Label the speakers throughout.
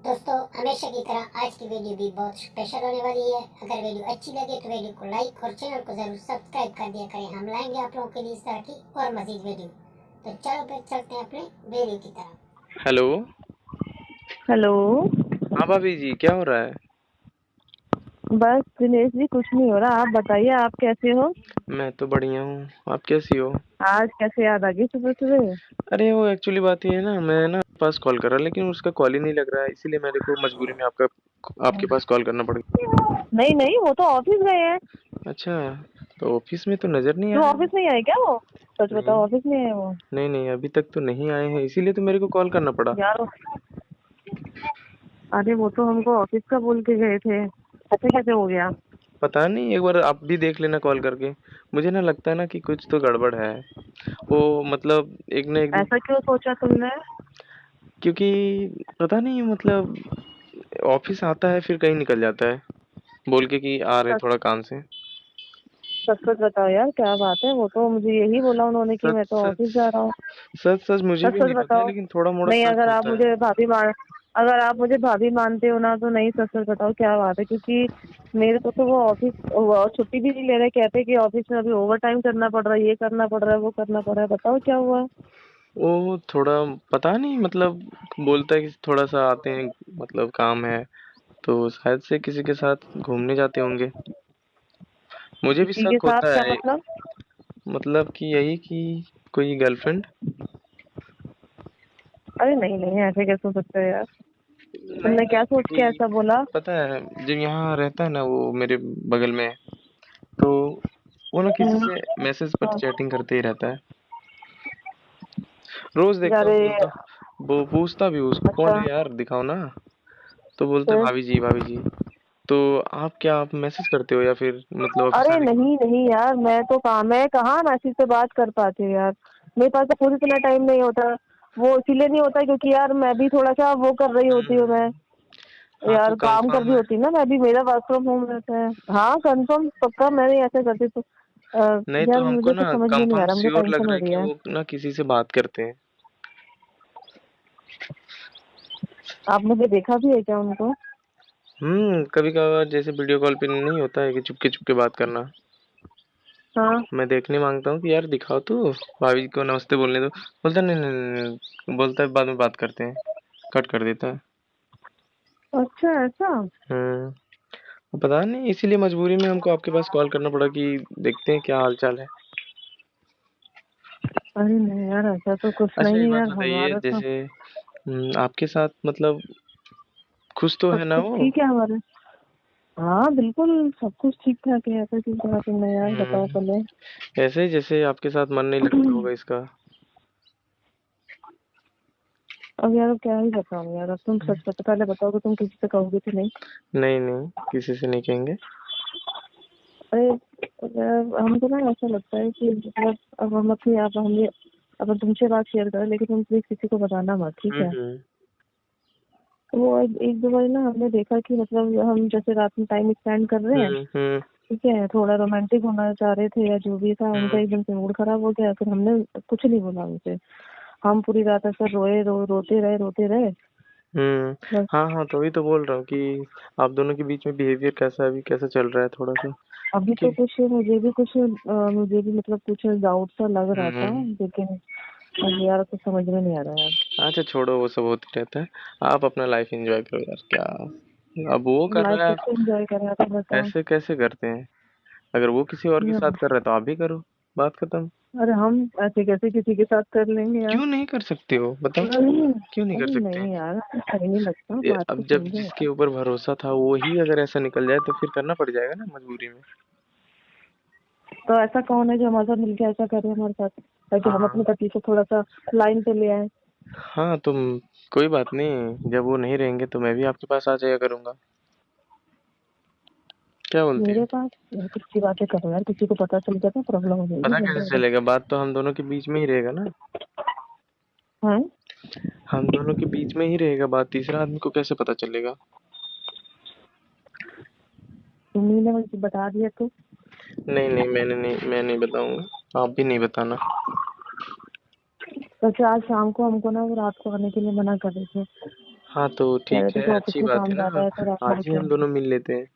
Speaker 1: दोस्तों हमेशा की तरह आज की वीडियो भी बहुत स्पेशल होने वाली है। अगर वीडियो अच्छी लगे तो वीडियो को लाइक और चैनल को जरूर सब्सक्राइब कर दिया करें। हम लाएंगे आप लोगों के लिए इस तरह की और मजीद वीडियो। तो चलो फिर चलते हैं अपने वीडियो की तरफ।
Speaker 2: हेलो।
Speaker 3: हेलो।
Speaker 2: हाँ भाभी जी, क्या हो रहा है?
Speaker 3: बस दिनेश जी, कुछ नहीं हो रहा। आप बताइए, आप कैसे हो?
Speaker 2: मैं तो बढ़िया हूँ। आप कैसी हो?
Speaker 3: आज कैसे याद आ गई सुबह सुबह?
Speaker 2: अरे वो एक्चुअली बात ये है ना, मैं ना पास कॉल कर रहा लेकिन उसका कॉल ही नहीं लग रहा है, इसीलिए मेरे को मजबूरी में आपके पास कॉल करना पड़ गया।
Speaker 3: नहीं नहीं, वो तो ऑफिस गए हैं।
Speaker 2: अच्छा, तो ऑफिस में तो नजर नहीं
Speaker 3: तो
Speaker 2: आया।
Speaker 3: ऑफिस नहीं आए क्या वो? सच
Speaker 2: नहीं
Speaker 3: बताओ, ऑफिस नहीं आए वो?
Speaker 2: नहीं नहीं, अभी तक तो नहीं आए हैं, इसीलिए तो मेरे को कॉल करना पड़ा।
Speaker 3: यार, अरे वो तो हमको ऑफिस का बोल के गए थे। ऐसे कैसे हो गया?
Speaker 2: पता नहीं, एक बार आप भी देख लेना कॉल करके। मुझे ना लगता है ना कि कुछ तो गड़बड़ है। वो मतलब एक ना एक दिन,
Speaker 3: ऐसा क्यों सोचा तुमने?
Speaker 2: क्योंकि पता नहीं मतलब ऑफिस आता है फिर कहीं निकल जाता है बोल के कि आ रहे
Speaker 3: सच
Speaker 2: थोड़ा काम से।
Speaker 3: सच सच बताओ यार, क्या बात है? वो तो मुझे यही बोला उन्होंने कि
Speaker 2: सच
Speaker 3: मैं तो
Speaker 2: सच
Speaker 3: ऑफिस जा रहा हूँ।
Speaker 2: सच सच मुझे
Speaker 3: सच
Speaker 2: भी
Speaker 3: सच
Speaker 2: नहीं पता,
Speaker 3: बताओ।
Speaker 2: लेकिन थोड़ा मोड़ा
Speaker 3: नहीं,
Speaker 2: शक होता है।
Speaker 3: अगर आप मुझे भाभी मानते हो ना, तो नहीं, सच सच बताओ क्या बात है, क्योंकि मेरे को तो वो ऑफिस छुट्टी भी नहीं ले रहे। कहते कि ऑफिस में अभी ओवर टाइम करना पड़ रहा है, ये करना पड़ रहा है, वो करना पड़ रहा है। बताओ क्या हुआ?
Speaker 2: वो थोड़ा पता नहीं मतलब बोलता है कि थोड़ा सा आते हैं, मतलब काम है, तो शायद से किसी के साथ घूमने जाते होंगे। मुझे भी
Speaker 3: किसी के
Speaker 2: शक
Speaker 3: साथ
Speaker 2: होता
Speaker 3: क्या
Speaker 2: है,
Speaker 3: मतलब?
Speaker 2: मतलब कि यही कि कोई गर्लफ्रेंड।
Speaker 3: अरे नहीं नहीं, ऐसे कैसे हो सकता है यार?
Speaker 2: नहीं
Speaker 3: तुमने
Speaker 2: नहीं
Speaker 3: क्या सोच के
Speaker 2: भाई,
Speaker 3: ऐसा बोला?
Speaker 2: पता है जब यहाँ रहता है ना वो मेरे बगल में, तो वो ना किसी
Speaker 3: हम्म,
Speaker 2: से मैसेज पर
Speaker 3: हाँ।
Speaker 2: चैटिंग करते ही रहता है। रोज देखता हूँ,
Speaker 3: अरे,
Speaker 2: बोलता, वो पूछता भी उसको कौन
Speaker 3: अच्छा।
Speaker 2: है यार दिखाओ ना, तो बोलता है
Speaker 3: फिर?
Speaker 2: भाभी जी भाभी जी। तो आप मैसेज करते हो या फिर मतलब ऑफिस
Speaker 3: अरे
Speaker 2: आने के बाद?
Speaker 3: नहीं नहीं यार, मैं कहाँ मैसेज से बात कर पाती हूँ यार। मेरे पास तो खुद इतना टाइम नहीं होता। वो इसीलिए नहीं होता क्योंकि यार मैं भी थोड़ा सा वो कर रही होती हूँ मैं।
Speaker 2: हाँ तो
Speaker 3: यार काम कर
Speaker 2: कंफर्म
Speaker 3: रही
Speaker 2: है?
Speaker 3: होती ना मैं भी, मेरा वर्क फ्रॉम होम रहता है। हाँ, कंफर्म पक्का, मैं नहीं ऐसे करती तो।
Speaker 2: नहीं तो
Speaker 3: यार
Speaker 2: हमको
Speaker 3: मुझे
Speaker 2: ना
Speaker 3: कुछ समझ में नहीं आ
Speaker 2: कंफर्म
Speaker 3: रहा, मुझे
Speaker 2: श्योर लग
Speaker 3: टेंशन
Speaker 2: रहा
Speaker 3: हो
Speaker 2: है
Speaker 3: रही
Speaker 2: कि
Speaker 3: है।
Speaker 2: वो ना किसी से बात करते हैं।
Speaker 3: आपने भी देखा भी है क्या उनको?
Speaker 2: कभी कभार जैसे वीडियो कॉल पे नहीं होता है कि चुपके चुपके बात करना,
Speaker 3: हाँ।
Speaker 2: मैं देखने मांगता हूँ कि यार दिखाओ तो, भाभी जी को नमस्ते बोलने दो, बोलता नहीं नहीं नहीं नहीं, बोलता है बाद में बात करते हैं, कट कर देता है।
Speaker 3: अच्छा, ऐसा?
Speaker 2: हम्म पता नहीं, इसीलिए मजबूरी में हमको आपके पास कॉल करना पड़ा कि देखते हैं क्या हाल चाल है।
Speaker 3: अरे नहीं यार, ऐसा तो कुछ
Speaker 2: अच्छा एक
Speaker 3: नहीं
Speaker 2: बात
Speaker 3: यार,
Speaker 2: बताइए,
Speaker 3: हमारा तो
Speaker 2: जैसे आपके साथ मतलब खुश तो
Speaker 3: सब
Speaker 2: है ना
Speaker 3: कुछ
Speaker 2: वो?
Speaker 3: ठीक है हमारे। हाँ बिल्कुल, सब कुछ ठीक ठाक है। ऐसा क्यों कहा तुमने यार? बताओ
Speaker 2: हम्म
Speaker 3: पहले।
Speaker 2: ऐसे ही जैसे आपके साथ मन नहीं लगता होगा इसका।
Speaker 3: अब यार क्या ही बताऊँ यार, अब तुम सच बता, पहले बताओ कि तुम किसी से कहोगे कि नहीं?
Speaker 2: नहीं नहीं, किसी से नहीं कहेंगे।
Speaker 3: अरे हमको ना ऐसा लगता है कि मतलब अब हम अपनी आप हम ये अब तुमसे बात शेयर करें, लेकिन तुम प्लीज किसी को बताना मत, ठीक है?
Speaker 2: हम्म।
Speaker 3: तो वो एक दो बार ना हमने देखा कि मतलब हम जैसे रात में टाइम स्पेंड कर रहे हैं,
Speaker 2: हम्म।
Speaker 3: ठीक है, थोड़ा रोमांटिक होना चाह रहे थे या जो भी था, उनका
Speaker 2: हम्म
Speaker 3: एकदम से मूड खराब हो गया। फिर हमने कुछ नहीं बोला उनसे। हम पूरी रात ऐसा रोते रहे बस।
Speaker 2: हाँ हाँ, तभी तो बोल रहा हूँ कि आप दोनों के बीच में बिहेवियर कैसा अभी कैसा चल रहा है थोड़ा सा।
Speaker 3: अभी तो
Speaker 2: कि
Speaker 3: कुछ मुझे भी मतलब कुछ डाउट सा लग रहा था, लेकिन अब यार कुछ समझ में नहीं आ रहा यार।
Speaker 2: अच्छा छोड़ो, वो सब होते रहता है। आप अपना लाइफ एंजॉय करो यार, क्या अब वो कर
Speaker 3: लाइफ
Speaker 2: रहा है,
Speaker 3: कैसे एंजॉय कर रहा था बताओ?
Speaker 2: ऐसे कैसे करते हैं? अगर वो किसी और के साथ कर रहा है तो आप भी करो, बात खत्म।
Speaker 3: अरे हम ऐसे कैसे किसी के साथ कर लेंगे यार?
Speaker 2: क्यों नहीं कर सकते हो बताओ,
Speaker 3: नहीं।
Speaker 2: क्यों नहीं कर
Speaker 3: अरे
Speaker 2: सकते हैं?
Speaker 3: नहीं यार, सही नहीं लगता, बात को
Speaker 2: अब जब
Speaker 3: समझो
Speaker 2: जिसके
Speaker 3: यार।
Speaker 2: ऊपर भरोसा था वो ही अगर ऐसा निकल जाए तो फिर करना पड़ जाएगा ना मजबूरी में।
Speaker 3: तो ऐसा कौन है जो हमारे साथ मिलके ऐसा करे हमारे साथ, ताकि हम अपने
Speaker 2: हाँ
Speaker 3: पति को थोड़ा सा लाइन पे ले आए?
Speaker 2: हाँ, तुम कोई बात नहीं, जब वो नहीं रहेंगे तो मैं भी आपके पास आ जाया करूंगा। क्या बोलते
Speaker 3: मेरे
Speaker 2: हैं?
Speaker 3: पास यार किसी बातें करो यार, किसी को पता चल गया तो प्रॉब्लम हो जाएगी
Speaker 2: पता
Speaker 3: बहुत
Speaker 2: कैसे
Speaker 3: ज्यादा।
Speaker 2: चलेगा, बात तो हम दोनों के बीच में ही रहेगा ना।
Speaker 3: हाँ,
Speaker 2: हम दोनों के बीच में ही रहेगा बात, तीसरा आदमी को कैसे पता चलेगा?
Speaker 3: तुमने ने मुझे बता दिया तो?
Speaker 2: नहीं नहीं, मैं नहीं बताऊंगा, आप भी नहीं बताना।
Speaker 3: वैसे आज शाम को हमको ना वो रात को आने के लिए मना कर रहे थे।
Speaker 2: हाँ तो
Speaker 3: कह
Speaker 2: ठीक
Speaker 3: रहे थे
Speaker 2: है,
Speaker 3: कि ऑफिस
Speaker 2: अच्छी
Speaker 3: में
Speaker 2: बात
Speaker 3: काम
Speaker 2: है ना।
Speaker 3: ज्यादा है तो रात में
Speaker 2: आज ही
Speaker 3: रुके।
Speaker 2: हम दोनों मिल लेते हैं,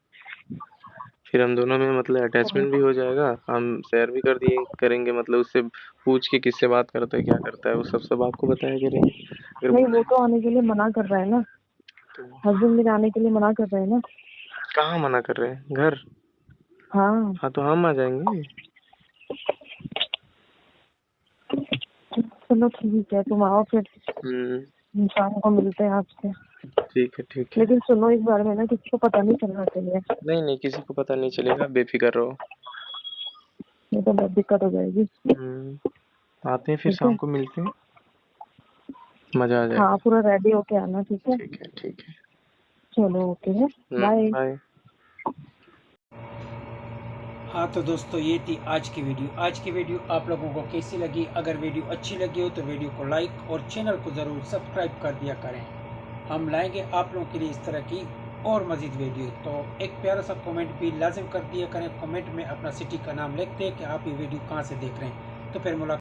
Speaker 2: फिर हम दोनों में मतलब
Speaker 3: चलो,
Speaker 2: अटैचमेंट भी हो जाएगा, हम शेयर भी कर दिए करेंगे, मतलब उससे पूछ के किससे बात करता है क्या करता है वो सब सब आपको बताया करेंगे अगर
Speaker 3: नहीं
Speaker 2: बोला
Speaker 3: वो
Speaker 2: है
Speaker 3: तो आने के लिए मना कर रहा है ना,
Speaker 2: तो।
Speaker 3: हस्बैंड मेरे आने के लिए मना कर रहे हैं ना।
Speaker 2: कहाँ मना कर रहे हैं? घर?
Speaker 3: हाँ
Speaker 2: हाँ तो हम आ जाएंगे।
Speaker 3: चलो ठीक है, तुम आओ फिर शाम को मिलते हैं आपसे।
Speaker 2: ठीक है ठीक है।
Speaker 3: लेकिन सुनो, इस बारे में ना किसी को पता नहीं चलना चाहिए,
Speaker 2: नहीं नहीं, किसी को पता नहीं चलेगा, बेफिक्र रहो।
Speaker 3: नहीं तो बहुत दिक्कत हो जाएगी।
Speaker 2: आते हैं फिर,
Speaker 3: ठीक है,
Speaker 2: शाम को मिलते हैं, मजा आ
Speaker 3: हाँ
Speaker 2: जाएगा।
Speaker 3: पूरा रेडी होके आना, ठीक है।
Speaker 2: ठीक है ठीक है।
Speaker 3: चलो ओके है, बाय।
Speaker 2: बाय।
Speaker 4: हाँ तो दोस्तों, ये थी आज की वीडियो। आज की वीडियो आप लोगों को कैसी लगी? अगर वीडियो अच्छी लगी हो तो वीडियो को लाइक और चैनल को ज़रूर सब्सक्राइब कर दिया करें। हम लाएंगे आप लोगों के लिए इस तरह की और मज़ीद वीडियो। तो एक प्यारा सा कमेंट भी लाजिम कर दिया करें। कमेंट में अपना सिटी का नाम लिखते हैं कि आप ये वीडियो कहाँ से देख रहे हैं। तो फिर मुलाकात